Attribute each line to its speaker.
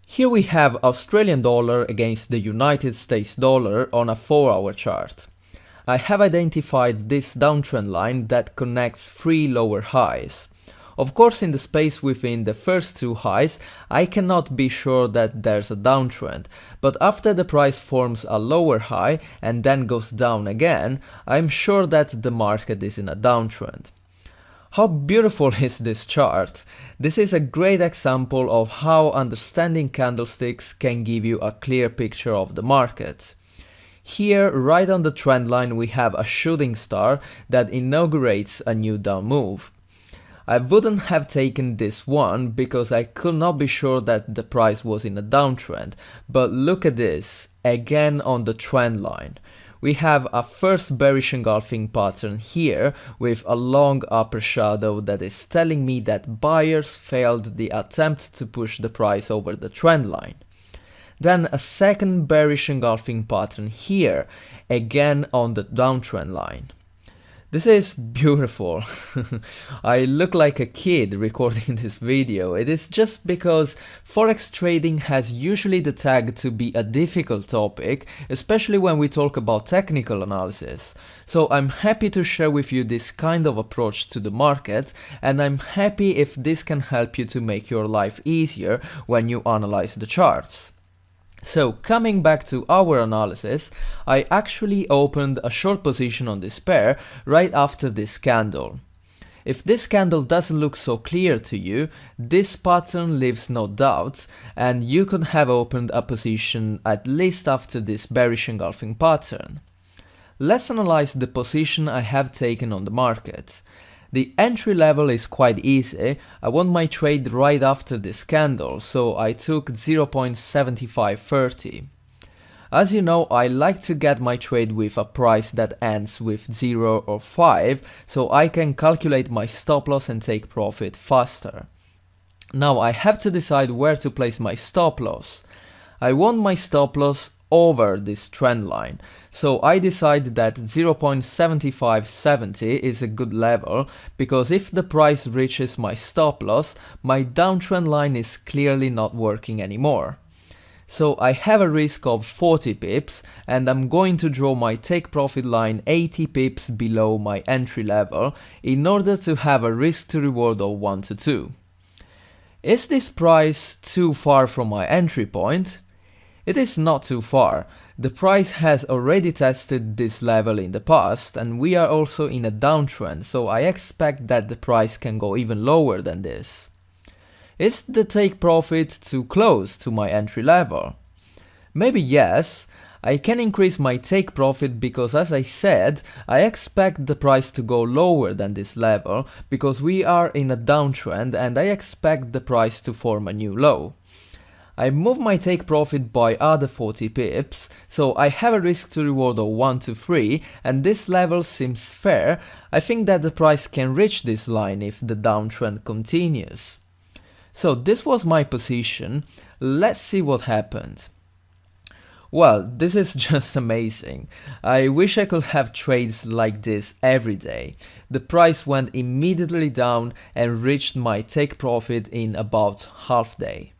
Speaker 1: Here we have Australian dollar against the United States dollar on a 4-hour chart. I have identified this downtrend line that connects 3 lower highs. Of course, in the space within the first 2 highs, I cannot be sure that there's a downtrend, but after the price forms a lower high and then goes down again, I'm sure that the market is in a downtrend. How beautiful is this chart? This is a great example of how understanding candlesticks can give you a clear picture of the market. Here, right on the trend line, we have a shooting star that inaugurates a new down move. I wouldn't have taken this one because I could not be sure that the price was in a downtrend, but look at this, again on the trend line. We have a first bearish engulfing pattern here with a long upper shadow that is telling me that buyers failed the attempt to push the price over the trend line. Then a second bearish engulfing pattern here, again on the downtrend line. This is beautiful. I look like a kid recording this video. It is just because Forex trading has usually the tag to be a difficult topic, especially when we talk about technical analysis. So I'm happy to share with you this kind of approach to the market, and I'm happy if this can help you to make your life easier when you analyze the charts. So coming back to our analysis, I actually opened a short position on this pair right after this candle. If this candle doesn't look so clear to you, this pattern leaves no doubts, and you could have opened a position at least after this bearish engulfing pattern. Let's analyze the position I have taken on the market. The entry level is quite easy. I want my trade right after this candle, so I took 0.7530. As you know, I like to get my trade with a price that ends with 0 or 5, so I can calculate my stop loss and take profit faster. Now I have to decide where to place my stop loss. I want my stop loss over this trend line, so I decided that 0.7570 is a good level, because if the price reaches my stop loss, my downtrend line is clearly not working anymore. So I have a risk of 40 pips, and I'm going to draw my take profit line 80 pips below my entry level in order to have a risk to reward of 1 to 2. Is this price too far from my entry point? It is not too far. The price has already tested this level in the past, and we are also in a downtrend, so I expect that the price can go even lower than this. Is the take profit too close to my entry level? Maybe yes. I can increase my take profit because, as I said, I expect the price to go lower than this level because we are in a downtrend and I expect the price to form a new low. I move my take profit by other 40 pips, so I have a risk to reward of 1 to 3, and this level seems fair. I think that the price can reach this line if the downtrend continues. So this was my position. Let's see what happened. Well, this is just amazing. I wish I could have trades like this every day. The price went immediately down and reached my take profit in about half day.